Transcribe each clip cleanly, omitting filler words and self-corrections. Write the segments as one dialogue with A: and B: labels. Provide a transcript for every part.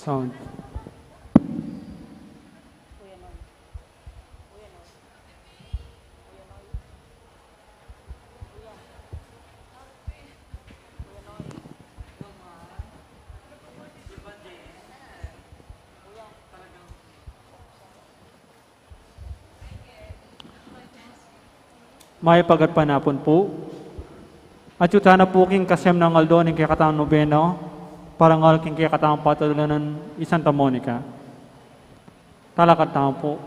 A: Sound. May pagatpanapon po. At yutana po king kasem ng aldo ng kikatang nobeno, parangal king kikatang patulunan ng Santa Monica. Talakat tama po.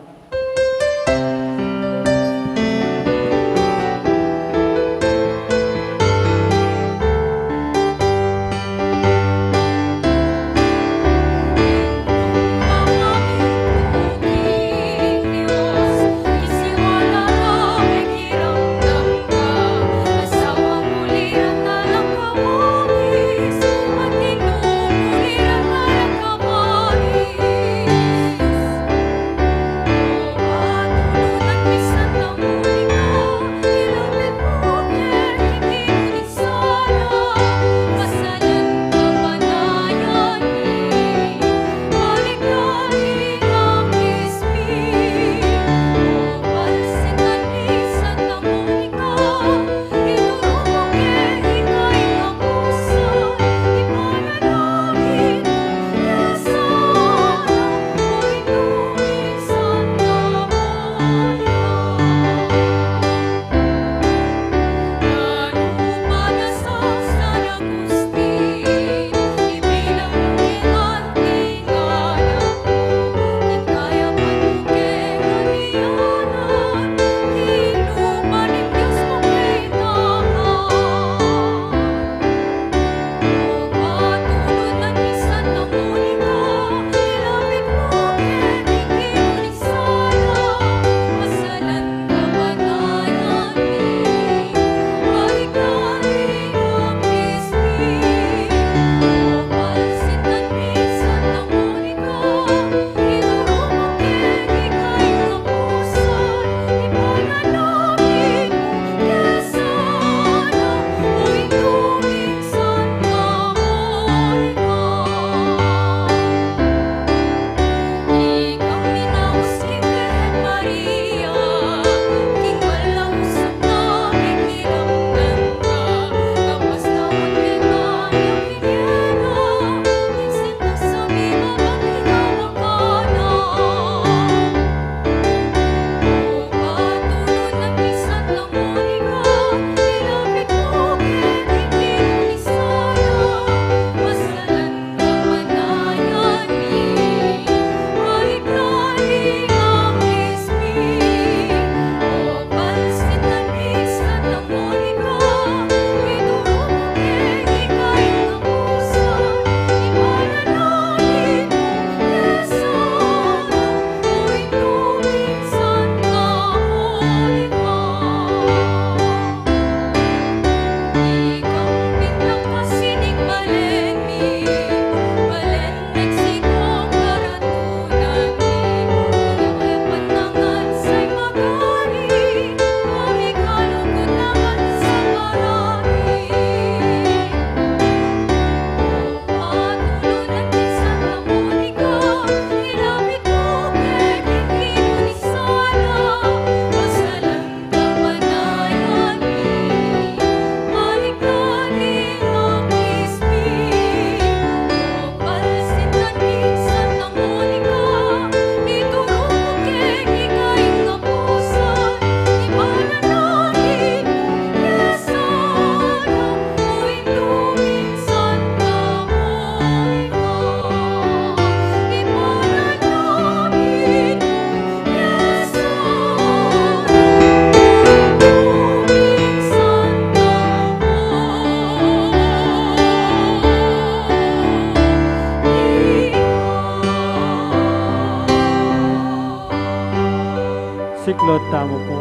A: Siklod, tamo po.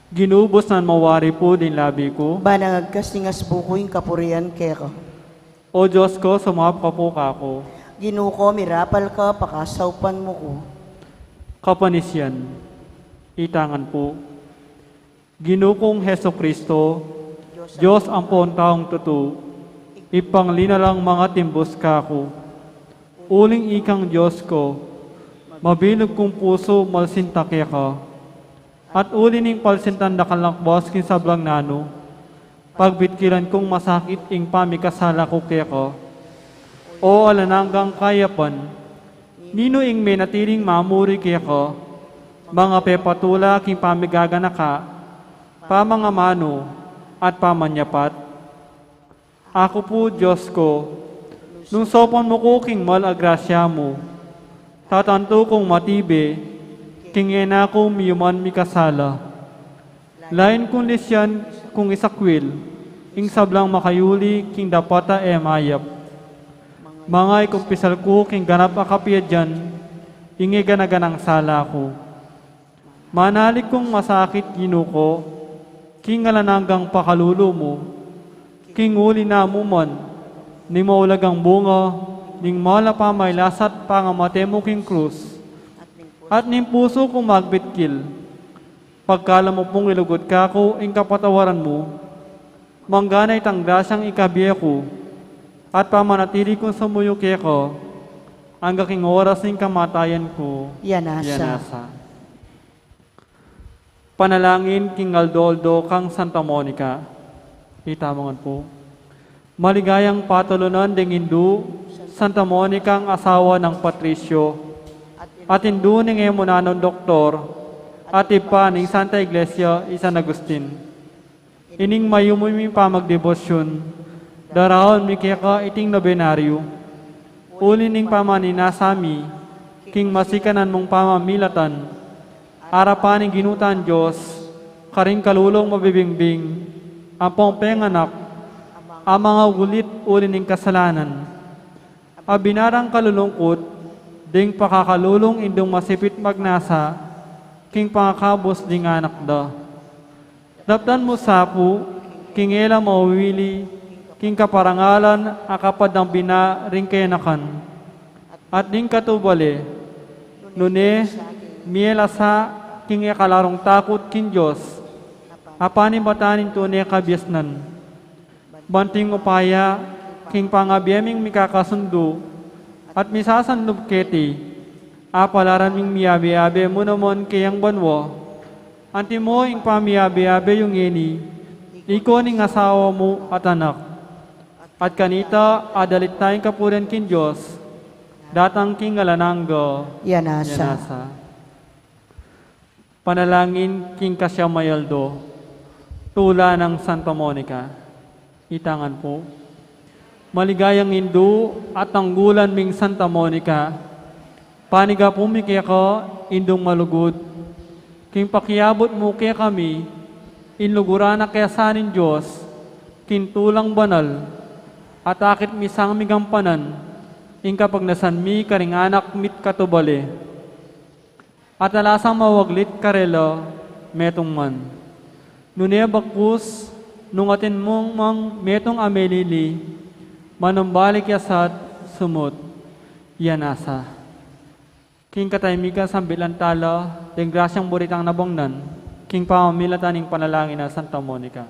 A: Ginubos nan mawari po din labi ko.
B: Banangagkas tingas buko yung kapurian keko.
A: O Diyos ko, sumap ka po kako.
B: Ginuko, mirapal ka, pakasawpan mo ko.
A: Kapanisyan, itangan po. Ginukong Heso Kristo, Diyos ang taong tutu, ipanglinalang mga timbos kako. Uling ikang Diyos ko, mabilog kong puso malsintake ka. At ulining palsintan na kalakbos kin sablang nano, pagbitkilan kong masakit ing pamikasala ko keko. O alananggang kayapan, nino ing may natiling mamuri keko, mga pepatula king pamigaganaka, pamangamano at pamanyapat. Ako po, Diyos ko, nung sopan mo ko king malagrasya mo, tatanto kong matibe, king ena ko miyuman mikasala. Lain kong lisyan kung isakwil, ing sablang makayuli king dapata mayap. Mga ikumpisal ko king ganap akapya dyan, ingi ganaganang sala ko. Manalik kong masakit ginuko, king alananggang pakalulo mo, king uli na muman, ni maulagang bunga, ning mala pa may lasat pangamate mo king krus, at ning puso kong magbitkil. Pagkala mo pong ilugod ka ko, ing kapatawaran mo, mangganay tang grasyang ikabiya ko, at pamanatili kong sumuyo ko, hanggang king oras ning kamatayan ko.
B: Yanasa.
A: Panalangin king Aldoldo kang Santa Monica. Itamangan po. Maligayang patulunan ding Hindu, Santa Monica ang asawa ng Patricio, at Hindu ning emunanon doktor, at ipa ning Santa Iglesia San Agustin. Ining mayumumi pa magdebosyon, darahon mi keka iting nobenaryo, uli ning pamaninasami, king masikanan mong pamamilatan, arapan ning ginutan Diyos, karing kalulong mabibingbing, ang pongpenganak, ang mga gulit uli ning kasalanan, abinarang kalulungkot, ding pakakalulong indong masipit magnasa, king pangakabos ding anak da. Daptan mo sapu, king ela mawili, king kaparangalan, akapad ng bina, ring kenakan. At ding katubali, nune, miela sa, king ekalarong takot king Diyos, apanin batanin tunay kabiasnan. Banting upaya, king pangabiyaming mikakasundo, at misasanlub keti, apalaran ming miyabi-yabi mo naman kayang banwa, anti mo ing pamiyabi-yabi yung ini, iko ning asawa mo at anak. At kanita, adalit tayong kapuran kin Diyos, datang king alanangga.
B: Yanasa.
A: Panalangin king Kasyamayaldo, tula ng Santa Monica. Itangan po. Maligayang Hindu at tanggulan ming Santa Monica, paniga pumiki ko, indong malugod, king pakiabot mo kaya kami, inluguran na kaya sanin Diyos, kintulang banal, at akit misang migampanan, ing kapag nasan mi karing anak mit katubali, at alasang mawaglit karelo, metong man. Nunia bakus, nung atin mong mang metong amelili, manumbalik yasat, sumot, yanasa. King kataymiga sambilan tala, deng grasyang buritang nabongnan, king pamamilataning panalangin na Santa Monica.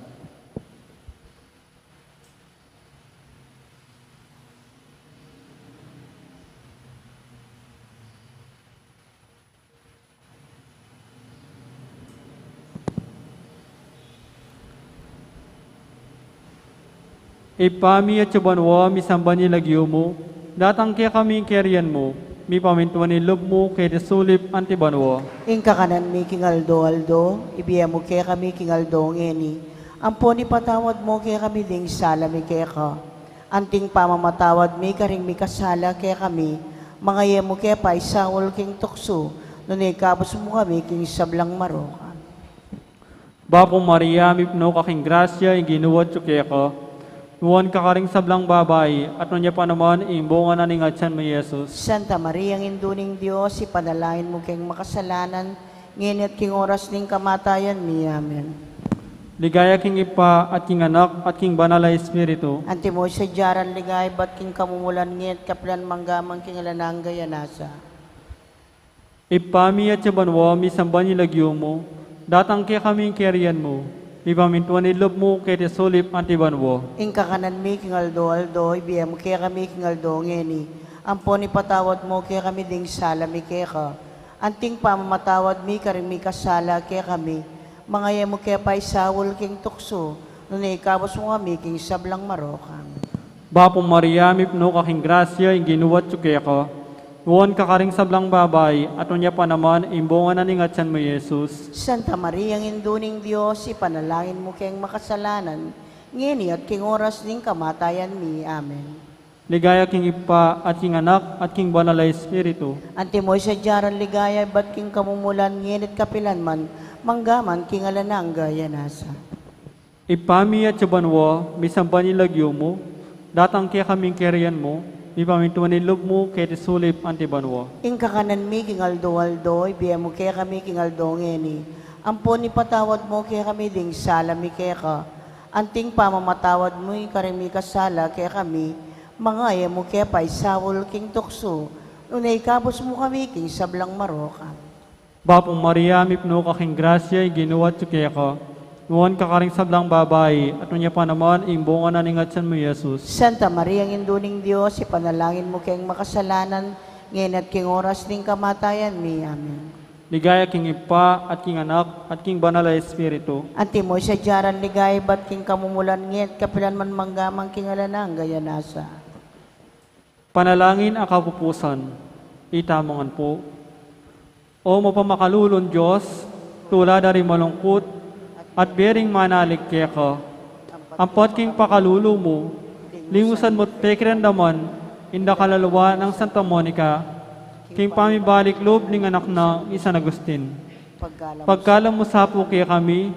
A: Ipami at subanwa, misamba ni lagyo mo, datang kaya kami kerian mo, mi pamintuan ni lob mo, kaya desulip antibanwa.
B: Ing kakanan mi king Aldo, ibiya mo kaya kami king Aldo ngeni. Ampo ni patawad mo kaya kami ding sala mi kaya ka. Anting pamamatawad mi karing mi kasala kaya kami. Mga ye mo kaya pa isawol king tukso. Nunay kabos mo kami king sablang maroka.
A: Bapong Maria, mipno kaking grasya, ginuwat yung kaya ka. Nuwan ka karing sablang babae, at nunya pa naman, imbungan na ning atyan mo Jesus.
B: Santa Maria, ang induning Diyos, ipanalangin mo kayong makasalanan, ngayon at king oras ning kamatayan mi. Amen.
A: Ligaya king ipa at king anak at king banal na espiritu.
B: Anti mo sa jaran ligay, ba't king kamumulan ngayon kaplan manggamang king alanang gayanasa.
A: Ipami at sabanwa, misamba ni lagyo mo, datang kaya kaming kerian mo, Ipamintuan ilob mo kay sulip antibanwo.
B: Ingka kanan mi king aldo, ibiyam mo kaya kami king aldo ngeni. Ampon ipatawad mo kaya kami ding sala mi kaya ka. Anting pamamatawad mi karing mi kasala kaya kami. Mga mo kaya pa isawol king tukso. Nunay kabos mo kami king sablang marokan.
A: Bapong Maria, mipno kaking grasya, ginuwat tsukya ko. Nuwan kakaring sablang babay, at unya pa naman, imbongan na ningatsan mo, Jesus.
B: Santa Maria, ang induning Diyos, ipanalangin mo kayong makasalanan, ngini at king oras ning kamatayan mi. Amen.
A: Ligaya king ipa, at king anak, at king banalay espiritu.
B: Antimoy sa jaran ligaya, ba't king kamumulan, nginit kapilan man, manggaman king alanang gaya nasa.
A: Ipami at sabanwa, misampan nilagyo mo, datang kaya kaming kerian mo, ipamintuan ilob mo kay sulip antibanwa.
B: Ingka kanan mi king aldo, ibiyam mo kaya kami king aldo ngeni. Ampon ipatawad mo kaya kami ding sala mi kaya ka. Anting pamamatawad mo ikarimi kasala kaya kami, mga mo kaya pa isawol king tukso. Nunay kabos mo kami king sablang maroka.
A: Bapong Maria, mipno kaking grasya, ginuwat tsukya ko. Nuwan kakaring sablang babay, at unya pa naman, imbongan na ningatsan mo, Jesus.
B: Santa Maria, ang induning Diyos, ipanalangin mo kayong makasalanan, ngayon at king oras ning kamatayan mi. Amen.
A: Ligaya king ipa, at king anak, at king banalay espiritu.
B: Antimoy sa jaran ligay, ba't king kamumulan ngayon, kapilan man manggamang king alanang gaya nasa.
A: Panalangin ang kapupusan, itamongan po. O mapamakалulon Diyos, tulad dari malungkot, at bering manalig kaya ka. Ampot king pakalulo mo, lingusan mo tekirandaman, inda kalalawa ng Santa Monica, king pamibalik loob ng anak na San Agustin. Pagkalam mo sapo kaya kami,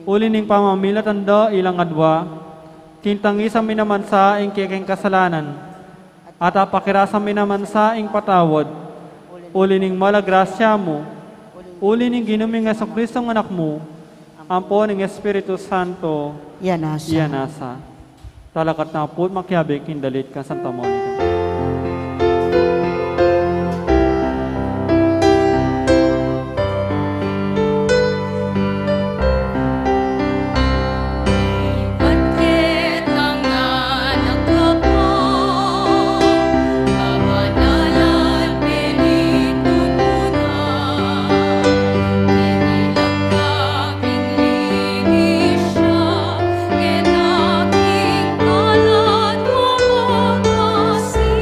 A: uli ning pamamilatanda ilang adwa, kintangisa mi naman sa ing kiking kasalanan, at apakirasa mi naman sa ing patawad, uli ning malagrasya mo, uli ning ginuming sa Kristong anak mo, ampo ng Espiritu Santo,
B: Yanasa.
A: Yanasa. Talakat na po makiabik kindalit ka Santa Monica.
C: Bakit ang anak mo, kabanalan pinitun mo na, inilang kaming linisya, kinaking kalat mo kasi.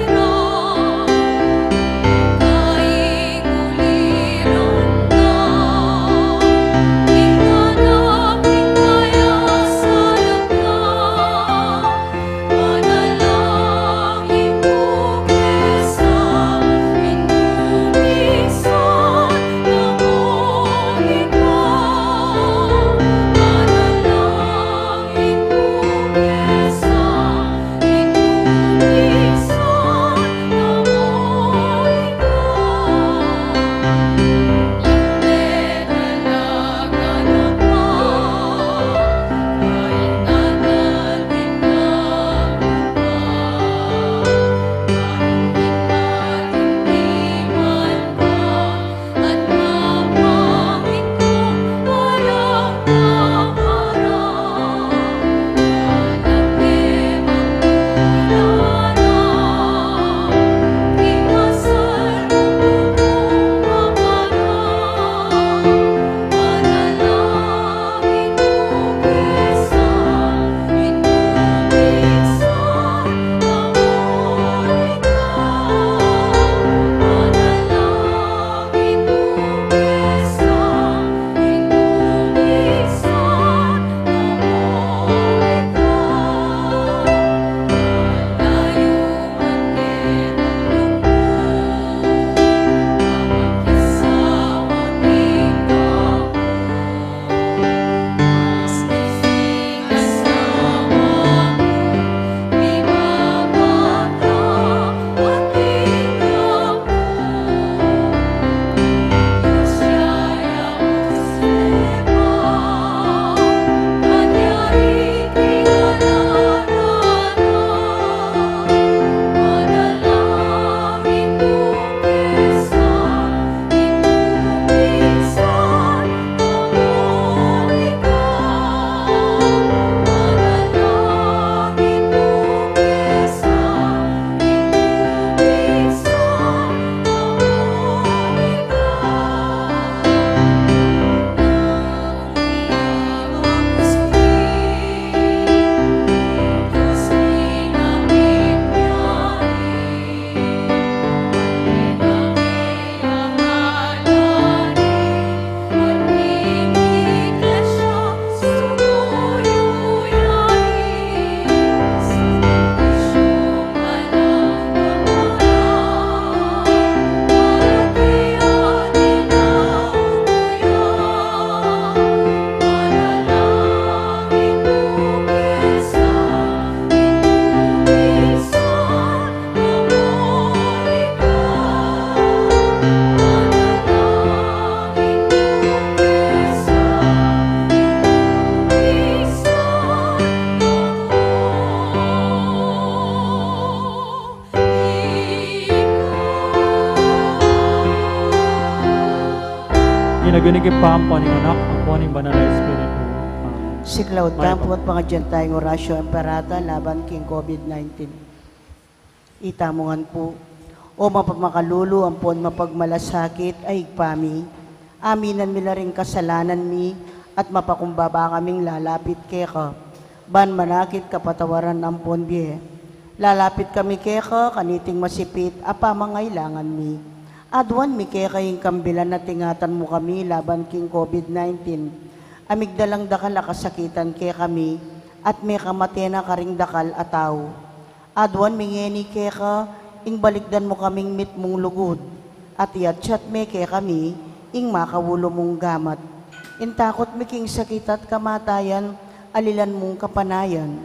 A: gunigip pa ang poning anak, ang poning banal na Espiritu. Amen.
B: Siklaw tampo at mga dyan tayong orasyo emperata laban king COVID-19. Itamungan po, o mapamakalulu ang pon mapagmalasakit ay igpami. Aminan mila rin kasalanan mi at mapakumbaba kaming lalapit keka. Ban manakit kapatawaran ang pon biye. Lalapit kami keka kaniting masipit apamangailangan mi. Adwan mi keka yung kambilan na tingatan mo kami laban king COVID-19. Amigdalang dakal akasakitan ke kami at may kamatena karing dakal ataw. Adwan mingeni keka ing balikdan mo kaming mit mong lugod at iatsyat me ke kami ing makawulo mong gamat. Intakot mi king sakit at kamatayan alilan mong kapanayan.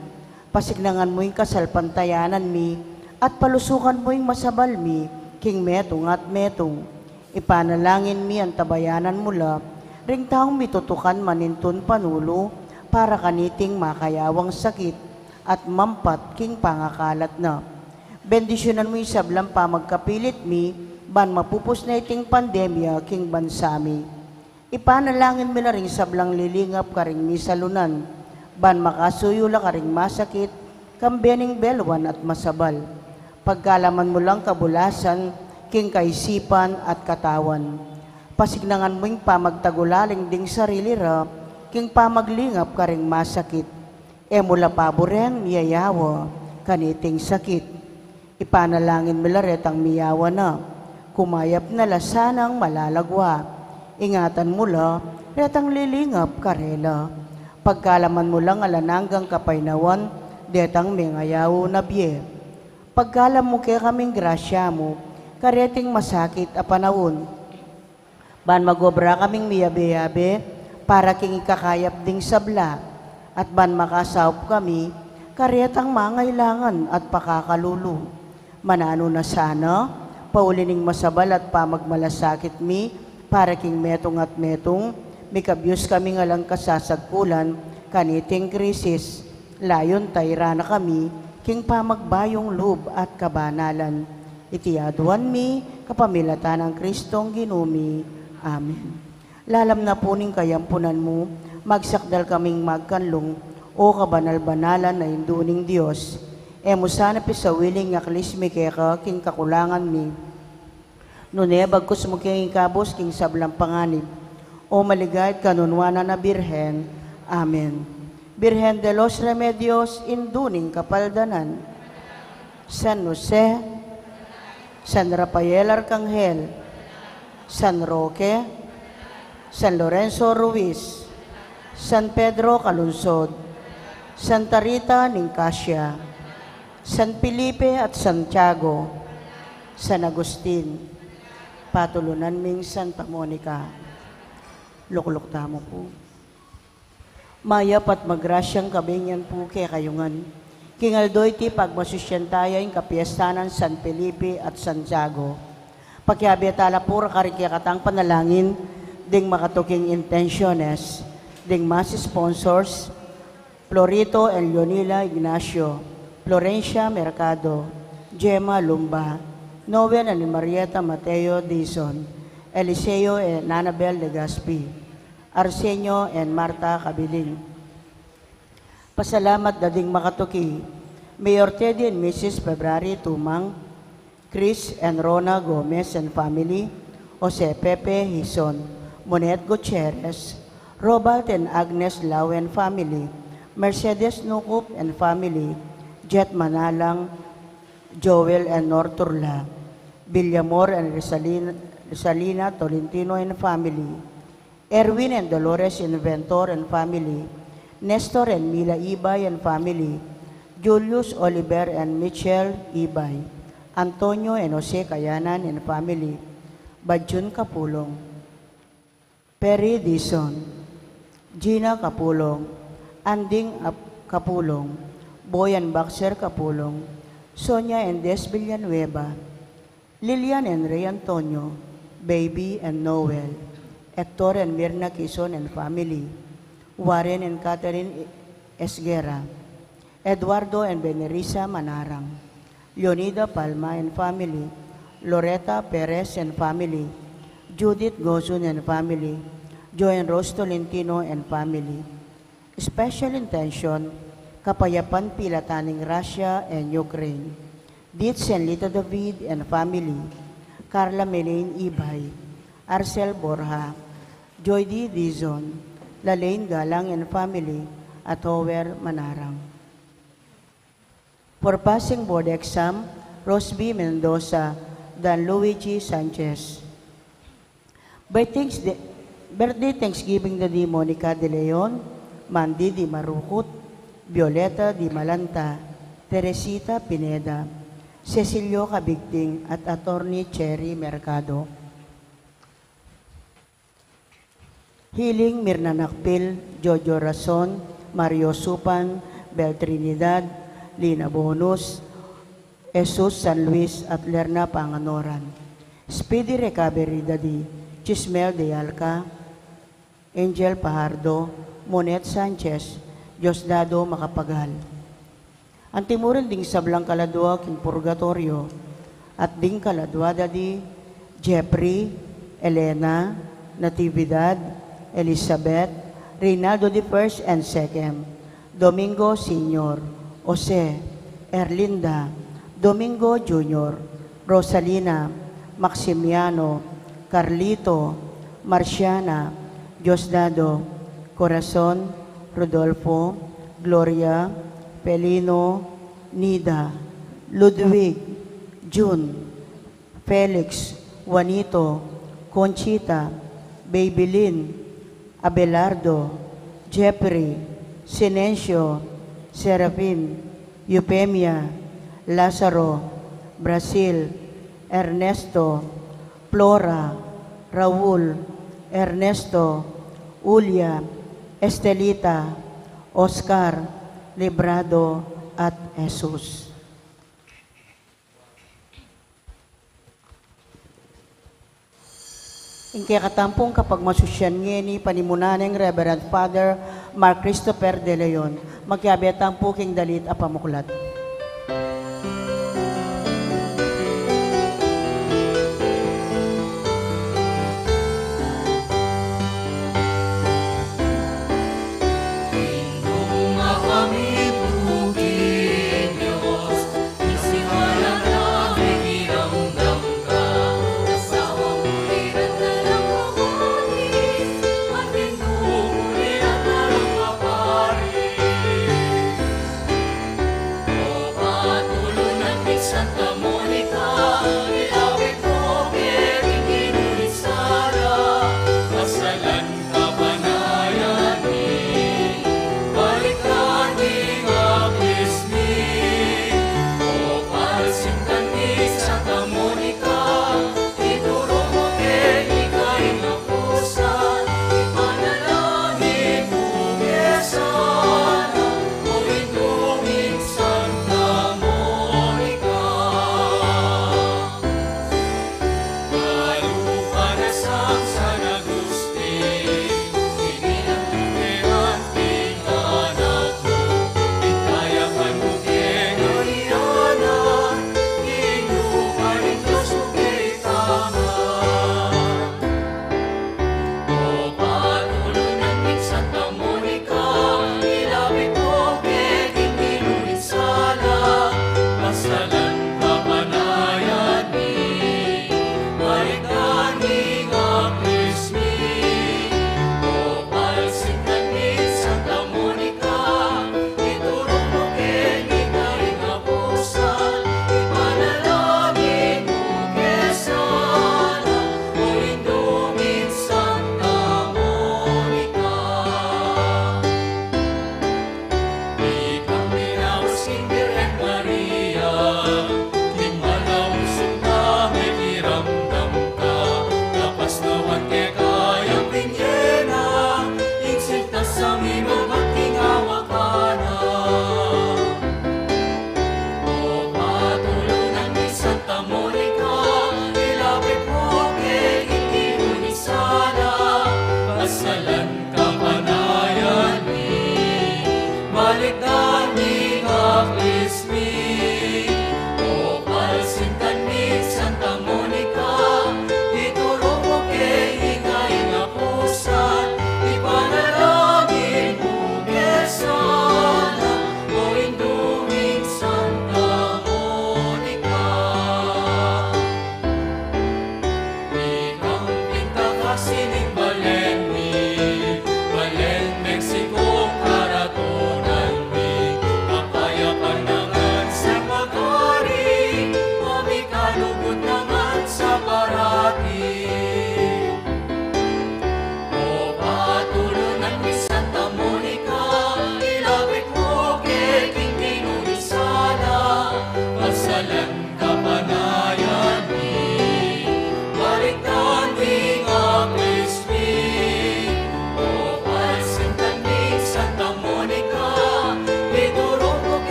B: Pasignangan mo ing kasalpantayanan mi at palusukan mo ing masabal mi king metong at metong. Ipanalangin mi ang tabayanan mula ring taong mitutukan manintun panulo para kaniting makayawang sakit at mampat king pangakalat na. Bendisyonan mo yung sablang pamagkapilit mi ban mapupos na iting pandemya king bansami. Ipanalangin mi na ring sablang lilingap karing misalunan ban makasuyula karing masakit kambening belwan at masabal. Pagkalaman mo lang kabulasan king kaisipan at katawan. Pasignangan mo yung pamagtagulaling ding sarili ra, king pamaglingap ka ring masakit. E mula paboren, yayawa, kaniting sakit. Ipanalangin mo laret ang miyawa na, kumayap na lasanang malalagwa. Ingatan mo la, retang lilingap karela. Pagkalaman mo lang alananggang kapainawan, detang mengayaw na biye. Pagkalam mo kaya kaming grasya mo, kareting masakit a panahon. Ban magobra kaming miyabe-yabe para king ikakayap ding sabla at ban makasaup kami karetang mangailangan at pakakalulu. Manano na sana, paulining masabal at pamagmalasakit mi para king metong at metong mikabyos kami ngalang kasasagkulan kaniting krisis. Layon tayra na kami king pamagbayong loob at kabanalan. Itiaduan mi kapamilatan ng Kristong ginumi. Amen. Lalam na po ning kayampunan mo, magsakdal kaming magkanlong, o kabanal-banalan na induning Diyos. E mo sana pisawiling ngaklis mi keka king kakulangan mi. Nune bagkus mo king ikabos king sablang panganib. O maligayat kanunwana na Birhen. Amen. Birhen de los Remedios, induning kapaldanan. San Jose, San Rafael Arcangel, San Roque, San Lorenzo Ruiz, San Pedro Calunsod, Santa Rita Nicasia, San Felipe at Santiago, San Agustin, patulunan ming Santa Monica. Lukluk tamo po. Mayap at magrasyang kabingyan po kay kayungan. Kingaldoy ti pagmasusyantaya yung kapiestanan San Felipe at Santiago. Pagkiabiyatala pura karikakatang panalangin, ding makatuking intentiones, ding mas sponsors, Florito and Leonila Ignacio, Florencia Mercado, Gemma Lumba, Noel and Marieta Mateo Dizon, Eliseo and Annabel Legaspi, Arsenio and Marta Cabiling. Pasalamat dading makatuki, Mayor Teddy and Mrs. February Tumang, Chris and Rona Gomez and family, Jose Pepe Hison, Monet Gutierrez, Robert and Agnes Lau and family, Mercedes Nukup and family, Jet Manalang, Joel and Norturla, Villamor and Rosalina Tolentino and family, Erwin and Dolores Inventor and family, Nestor and Mila Ibay and family, Julius Oliver and Michelle Ibay, Antonio and Jose Kayanan and family, Badjun Kapulong, Perry Dizon, Gina Kapulong, Anding Kapulong, Boyan Baxter Kapulong, Sonia and Des Villanueva, Lilian and Ray Antonio, Baby and Noel, Hector and Mirna Quezon and family, Warren and Catherine Esguera, Eduardo and Benerisa Manarang, Leonida Palma and family, Loretta Perez and family, Judith Gozon and family, Joy and Rose Tolentino and family. Special intention, Kapayapan Pilataning Russia and Ukraine. Ditz and Lito David and family. Carla Melaine Ibay. Arcel Borja. Joy D. Dizon. Lalaine Galang and family. At Hower Manarang. For passing board exam, Rose B. Mendoza, Dan Luigi Sanchez. Birthday Thanksgiving Day Monica De Leon, Mandy Di Marukut, Violeta Di Malanta, Teresita Pineda, Cecilio Cabigting at Attorney Cherry Mercado. Hiling Mirna Nakpil, Jojo Rason, Mario Supan, Bel Trinidad, Lina Bonus, Jesus San Luis at Lerna Panganoran. Speedy Recovery Daddy, Chismel De Alca, Angel Pahardo, Monet Sanchez, Diosdado Makapagal. Ang timurin ding sablang kaladwa king purgatorio at ding kaladwa Daddy, Jeffrey, Elena, Natividad, Elizabeth, Reynaldo the First and Second, Domingo Senior, Jose, Erlinda, Domingo Jr., Rosalina, Maximiano, Carlito, Marciana, Diosdado, Corazon, Rodolfo, Gloria, Pelino, Nida, Ludwig, June, Felix, Juanito, Conchita, Babylin, Abelardo, Jeffrey, Sinencio, Serafin, Eupemia, Lazaro, Brazil, Ernesto, Flora, Raul, Ernesto, Ulia, Estelita, Oscar, Librado, at Jesus. Ingkay katampong kapag masusyan ngeni panimunaneng Reverend Father Mark Christopher De Leon, magkabetang puking dalit a pamuklat.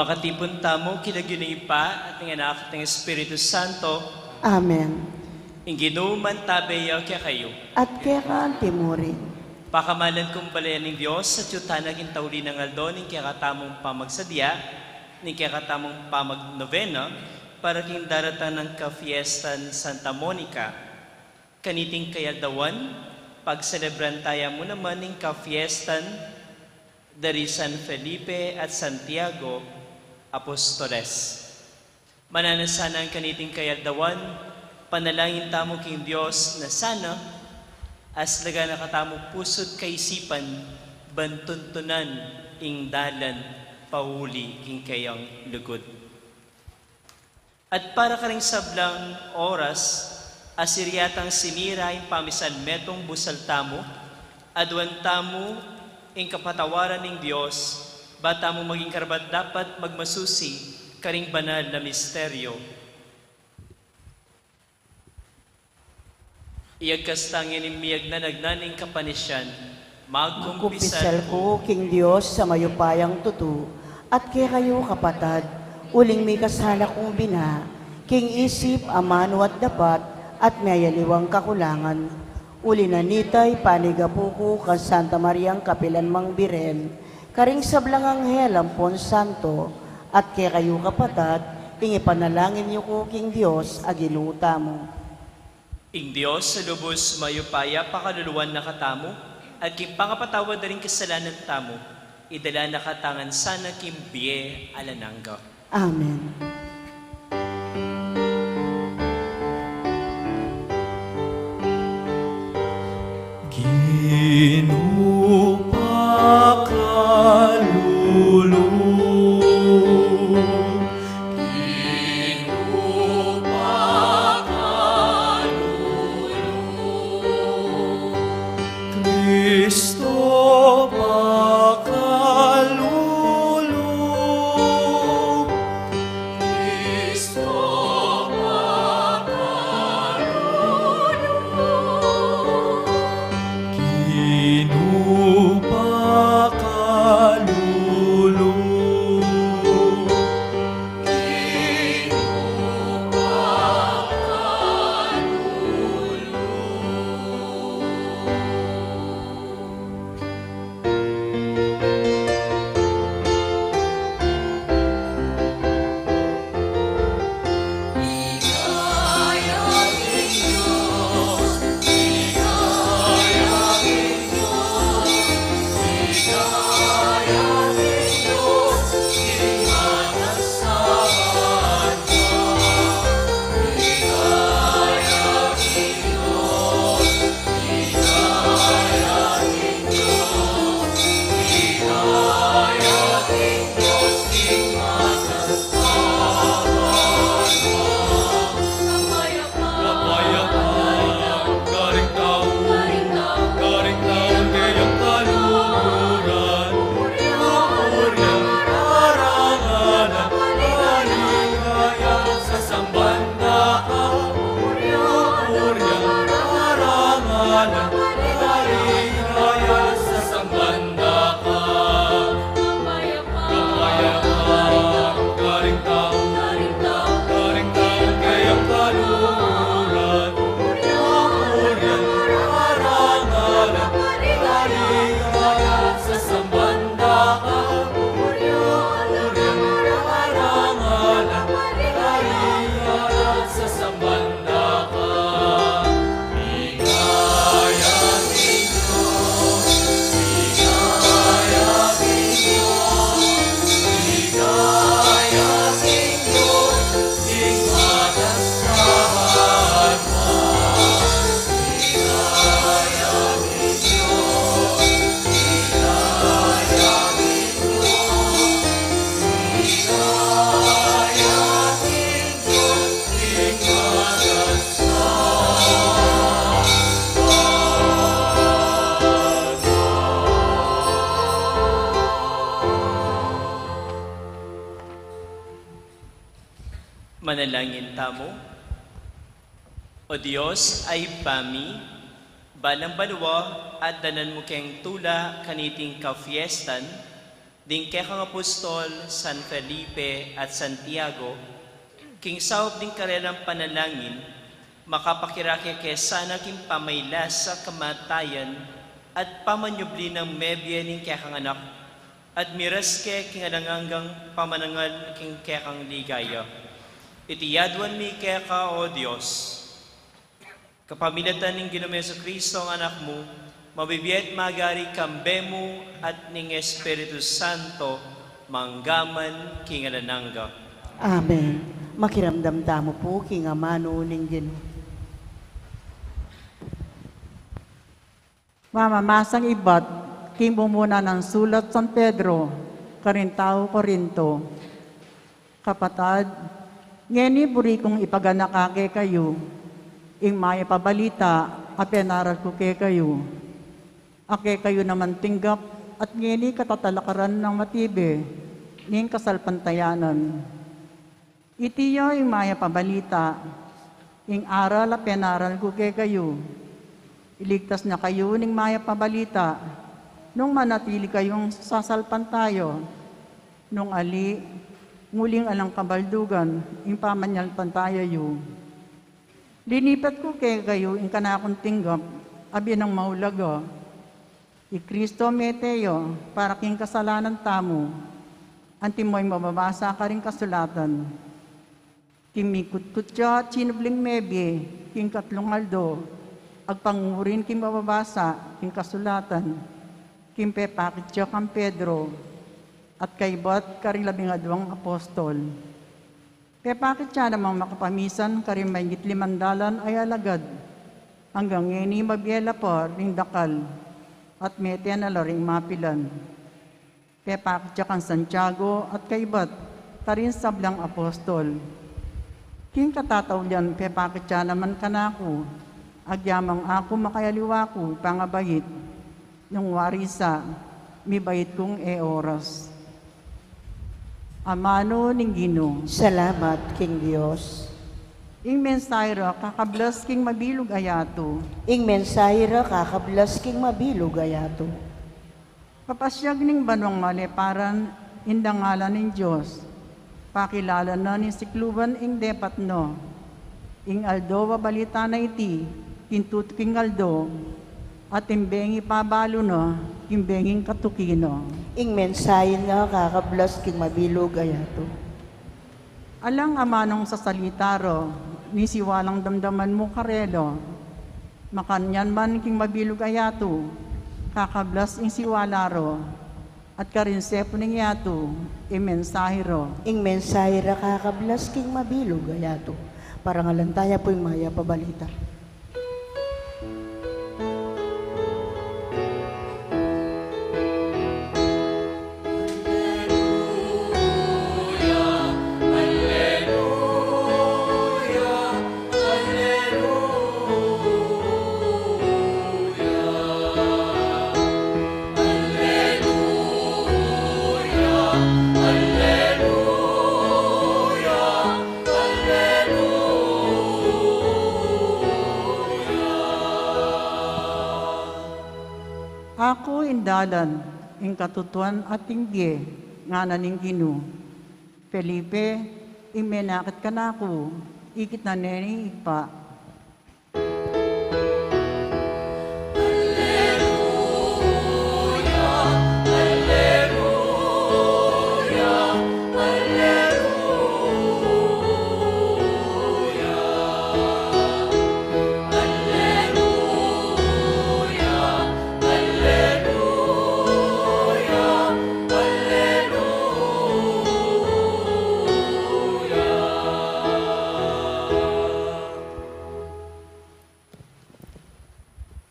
D: Makatipon tamo kinagyunay pa at ng anak at ng Espiritu Santo,
B: Amen.
D: ingginuman tabeyo kaya kayo.
B: At kaya ka ang timurin.
D: Pakamalan kong balayan ng Diyos sa tiyutanag in tauli ng aldo, ning kaya katamong pamagsadya, ning kaya katamong pamagnovena, para king daratan ng ka-fiestan Santa Monica. Kaniting kayaldawan, pagselebran tayo mo naman ng ka-fiestan dari San Felipe at Santiago Apostoles. Mananasana ang kaniting kayaldawan, panalangin tamo king Diyos na sana as laga nakatamo pusod kaisipan, bantuntunan ing dalan pauli king kayang lugod. At para ka ring sablang oras, asiryatang sinira ing pamisal metong busal tamo, adwan tamo ing kapatawaran ng Diyos, bata mo maging karabat dapat magmasusi karing banal na misteryo. Iyagkastangin imiyag na nagnaning kapanisyan,
B: Magkumpisal ko, King Diyos, sa mayupayang tutu, at kaya kayo kapatad, uling may kasala kong bina, King isip, amano at dapat, at mayaliwang kakulangan. Uli na nitay, panigapuko, ka Santa Mariang Kapilan Mangbiren, karing sablang anghel, ampon santo, at kaya kayo kapatad, ingipanalangin niyo ko, King Diyos, aginuta mo.
D: Ing Diyos sa lubos mayupaya pakaluluwan na katamo, at king pangapatawad na rin kasalanan tamo, idala na katangan sana kim biye alanangga.
B: Amen.
D: Manalangin tamo. O Diyos ay pami, balang balwa at danan mo keng tula kaniting ka-fiestan, Ding kekang apostol San Felipe at Santiago, king saop ding karelang panalangin, makapakiraki kay sana king pamaylas sa kamatayan at pamanyubli ng mebye ning kekang anak, at miras ke king ananganggang pamanangal king kekang ligaya. Itiyadwan mi keka, O Diyos. Kapamilatan ning Ginoong Kristo ang anak mo, mabibiyat magari kambe mo at ning Espiritu Santo, manggaman king ananangga.
B: Amen. Makiramdam tamo po, king amano ning Ginoo.
E: Mamamasang ibat, king bumuna ng sulat San Pedro, Karintao, Korinto. Kapatad, ngeni buri kong ipaganakake kayo, ing maya pabalita, apenaral ko ke kayo. Ake kayo naman tinggap, at ngeni katatalakaran ng matibe, ning kasalpantayanan. Itiyo ing maya pabalita, ing aral apenaral ko ke kayo. Iligtas na kayo ning maya pabalita, nung manatili kayong sasalpantayo, nung ali, nguling alang kabaldugan, ing pamanyalpantayo. Linipat ko kay kayo, ing kanakong tinggap, abi ng maulaga. I Kristo meteo, para king kasalanan tamo, anti mo'y mababasa ka rin kasulatan. Kimikut-kutya, chinubling mebye, king katlong aldo, agpangurin king mababasa, king kasulatan, king pepakitya kang Pedro, at kaibat karing 12 apostol. Pepakit siya namang makapamisan karing may 500 ay alagad, hanggang ngeni mabiela po ring dakal, at mete na laring mapilan. Pepakit siya kang Santiago at kaibat, karin sablang apostol. King katatawlan, pepakit siya naman kanako, agyamang ako makayaliwa ko, pangabahit, nung warisa, mibait kong oras. Amano ning Ginoo.
B: Salamat, King Diyos.
E: Ing mensayra kakablas king mabilog ayato.
B: Ing mensahira kakablas king mabilog ayato.
E: Papasyag ning banwang maleparan indangalan ning Diyos. Pakilala na ni sikluban ing depat no. Ing aldo balita na iti, kintut king aldo, at imbengi pabalo no, imbenging katukino.
B: Ing mensahin nga kakablas king mabilog ayato.
E: Alang amanong sa salitaro, ni siwalang damdaman mo karelo, makanyan man king mabilog ayato, kakablas ing siwalaro, at karinsepo ning yato, imensahiro.
B: Ing mensahira kakablas king mabilog ayato. Para nga lantaya po yung maya pabalita.
E: Ako indalan, ing katutuan at tingge, nga naning Ginoo. Felipe, ing menakit ka na ako, ikit na neni ipa.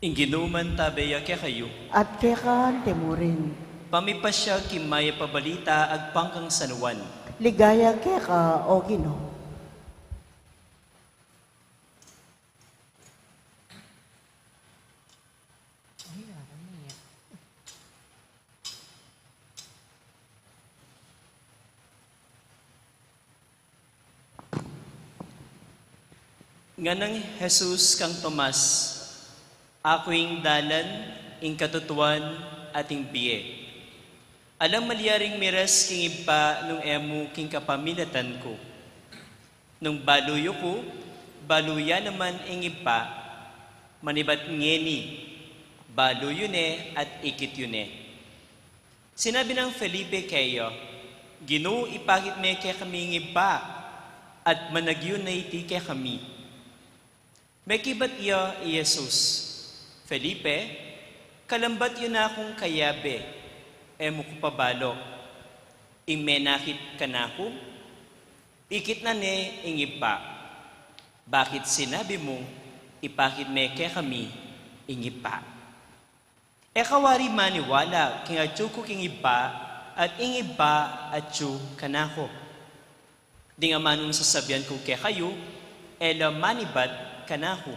D: Inginuman tabeya kaya kayo,
B: At kekan temurin.
D: pamipasya kimaya pabalita agpangkang sanuan.
B: Ligaya keka o Ginoo.
D: Nganang Jesus kang Tomas, ako'ing dalan, ing katutuan, ating biye. Alam maliyaring miras king iba nung emu king kapamilatan ko. Nung baluyo ko, baluya naman ing iba, manibat ngeni, baluyo ne at ikit yun ne. Sinabi ng Felipe kayo, Ginoo ipakit me kay kami ng iba, at managyon na iti kay kami. May kibat iya Jesus, Felipe, kalambat yun na akong kayabe, emo ko pabalo, ing menakit ka na ako, ikit na ne ing iba. Bakit sinabi mo, ipakit me kay kami ing iba? E kawari maniwala, king atyo ko king iba, at ing iba atyo kanako. Di nga manong sasabihan ko kay kayo, ela manibat kanako.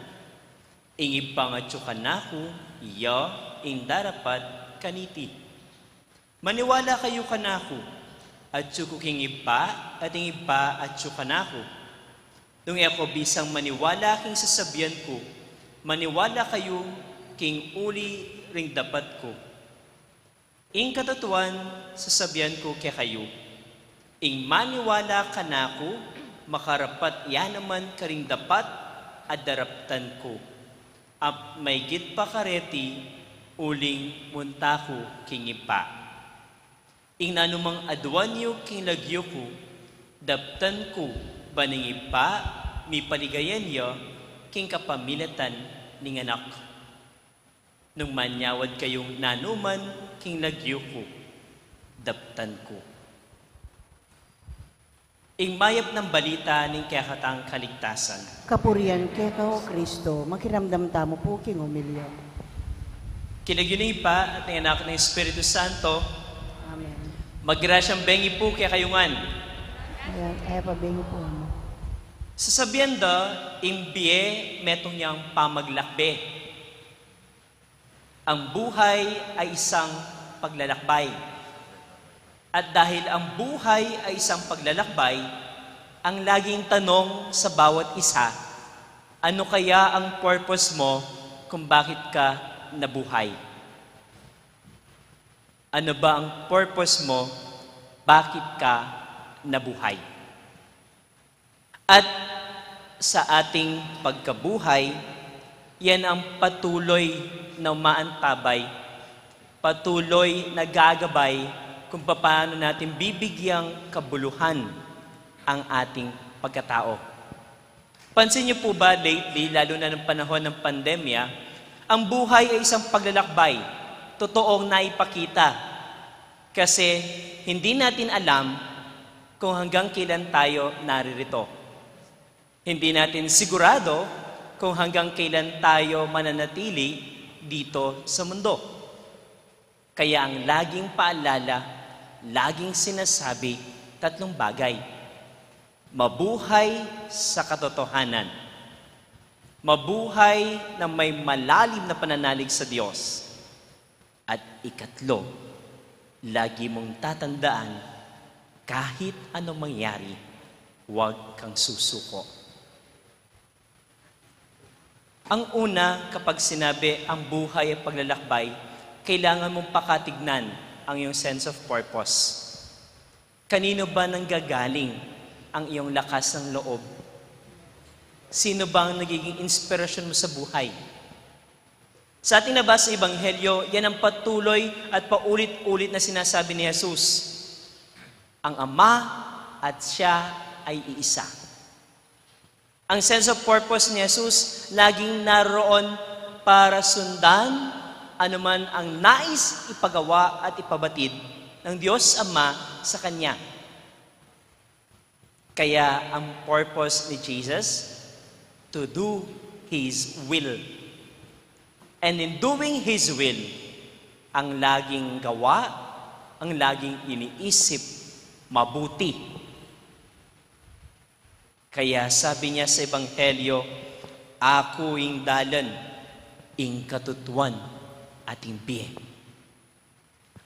D: Ing iba atyo kanako, iya ing darapat kaniti. Maniwala kayo kanako, atyo ko king iba, at ing iba atyo kanako. Nung ako bisang maniwala king sasabihan ko, maniwala kayo king uli ring dapat ko. Ing katatuan, sasabihan ko kay kayo, ing maniwala ka na ko, makarapat yan naman karing dapat at daraptan ko. At may git pa kareti, uling munta ko king ipa. Ing nanumang adwan yu king lagyo ko, daptan ko baning ipa, mi paligayan yo, king kapamilatan ning anak. Nung manyawad kayong nanuman, king lagyo ko, daptan ko. Ing mayap ng balita ning kakatang kaligtasan.
B: Kapurian kay ka o Kristo, makiramdam tamo po king umilyon.
D: Kilagyo ni ipa at ng anak ng Espiritu Santo,
B: Amen.
D: magrasyang bengi po kay kayungan.
B: Ayan, ay pabingo po mo.
D: Sasabihan da, imbiye metong niyang pamaglakbe. Ang buhay ay isang paglalakbay. At dahil ang buhay ay isang paglalakbay, ang laging tanong sa bawat isa, ano kaya ang purpose mo kung bakit ka nabuhay? Ano ba ang purpose mo, bakit ka nabuhay? At sa ating pagkabuhay, yan ang patuloy na maantabay, patuloy na gagabay kung paano natin bibigyang kabuluhan ang ating pagkatao. Pansin niyo po ba lately, lalo na ng panahon ng pandemya, ang buhay ay isang paglalakbay, totoong naipakita. Kasi hindi natin alam kung hanggang kailan tayo naririto. Hindi natin sigurado kung hanggang kailan tayo mananatili dito sa mundo. Kaya ang laging paalala, laging sinasabi, tatlong bagay. Mabuhay sa katotohanan. Mabuhay na may malalim na pananalig sa Diyos. At ikatlo, lagi mong tatandaan, kahit anong mangyari, huwag kang susuko. Ang una, kapag sinabi ang buhay at paglalakbay, kailangan mong pakatignan ang iyong sense of purpose. Kanino ba nanggagaling ang iyong lakas ng loob? Sino ba ang nagiging inspirasyon mo sa buhay? Sa ating nabasa sa Ebanghelyo, yan ang patuloy at paulit-ulit na sinasabi ni Jesus. Ang Ama at Siya ay iisa. Ang sense of purpose ni Jesus, laging naroon para sundan anuman ang nais ipagawa at ipabatid ng Diyos Ama sa Kanya. Kaya ang purpose ni Jesus, to do His will. And in doing His will, ang laging gawa, ang laging iniisip, mabuti. Kaya sabi niya sa Ebanghelyo, ako ing dalan, ing katutuan, at ing biye.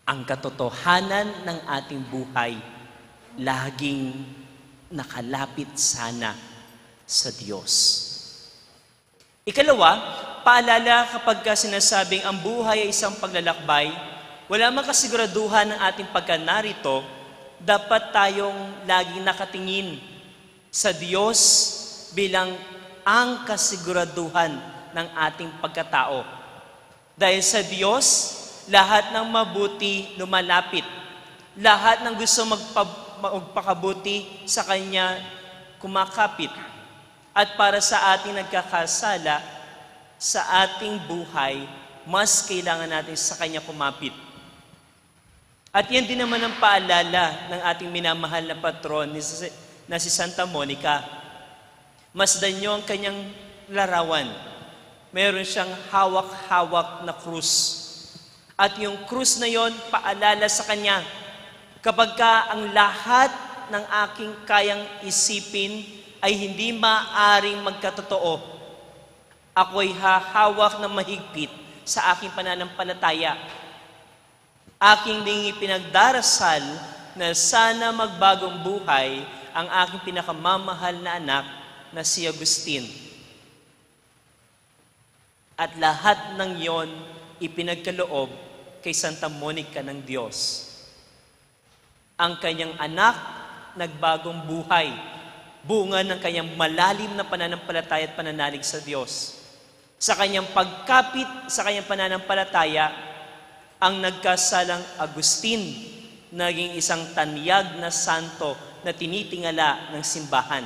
D: Ang katotohanan ng ating buhay, laging nakalapit sana sa Diyos. Ikalawa, paalala kapag sinasabing ang buhay ay isang paglalakbay, wala mang kasiguraduhan ng ating pagkanarito, dapat tayong laging nakatingin sa Diyos bilang ang kasiguraduhan ng ating pagkatao. Dahil sa Diyos, lahat ng mabuti lumalapit. Lahat ng gusto magpakabuti sa Kanya kumakapit. At para sa ating nagkakasala, sa ating buhay, mas kailangan natin sa Kanya kumapit. At yan din naman ang paalala ng ating minamahal na patron na si Santa Monica. Masdan niyo ang kanyang larawan. Meron siyang hawak-hawak na krus. At yung krus na yon, paalala sa kanya, kapag ka ang lahat ng aking kayang isipin ay hindi maaring magkatotoo, ako'y hahawak ng mahigpit sa aking pananampalataya. Aking ding ipinagdarasal na sana magbagong buhay ang aking pinakamamahal na anak na si Agustin. At lahat ng yon ipinagkaloob kay Santa Monica ng Diyos. Ang kanyang anak nagbagong buhay, bunga ng kanyang malalim na pananampalataya at pananalig sa Diyos. Sa kanyang pagkapit sa kanyang pananampalataya, ang nagkasalang Agustin naging isang tanyag na santo na tinitingala ng simbahan.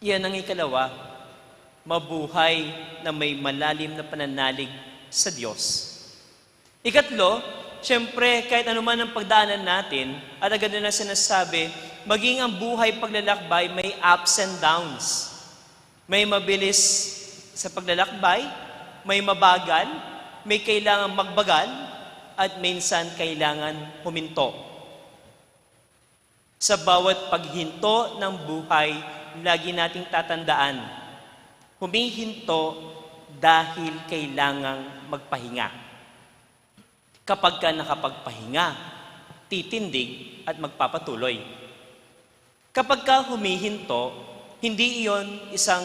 D: Iyan ang ikalawa, mabuhay na may malalim na pananalig sa Diyos. Ikatlo, syempre kahit anuman ang pagdaanan natin, at agad na sinasabi, maging ang buhay paglalakbay may ups and downs. May mabilis sa paglalakbay, may mabagal, may kailangan magbagal, at minsan kailangan huminto. Sa bawat paghinto ng buhay, lagi nating tatandaan, humihinto dahil kailangang magpahinga. Kapag ka nakapagpahinga, titindig at magpapatuloy. Kapag ka humihinto, hindi iyon isang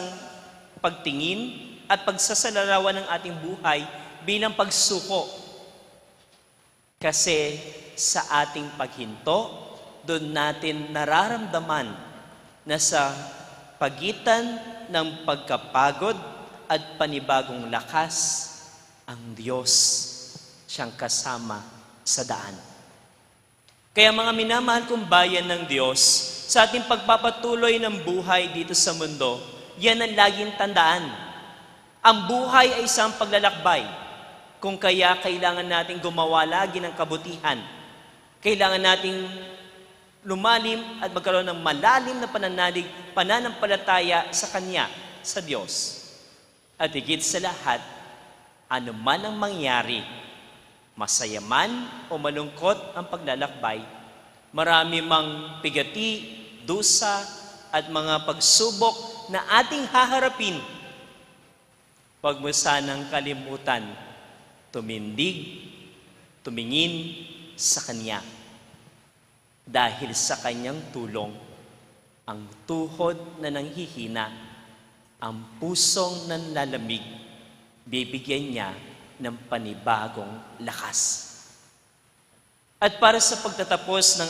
D: pagtingin at pagsasalarawan ng ating buhay bilang pagsuko. Kasi sa ating paghinto, doon natin nararamdaman na sa pagitan ng pagkapagod at panibagong lakas, ang Diyos siyang kasama sa daan. Kaya mga minamahal kong bayan ng Diyos, sa ating pagpapatuloy ng buhay dito sa mundo, yan ang laging tandaan. Ang buhay ay isang paglalakbay. Kung kaya kailangan nating gumawa lagi ng kabutihan. Kailangan nating lumalim at magkaroon ng malalim na pananampalataya sa Kanya, sa Diyos. At higit sa lahat, ano man ang mangyari, masaya man o malungkot ang paglalakbay, marami mang pigati, dusa at mga pagsubok na ating haharapin. Huwag mo sanang kalimutan, tumindig, tumingin sa Kanya. Dahil sa Kanyang tulong, ang tuhod na nanghihina, ang pusong nanlalamig, bibigyan niya ng panibagong lakas. At para sa pagtatapos ng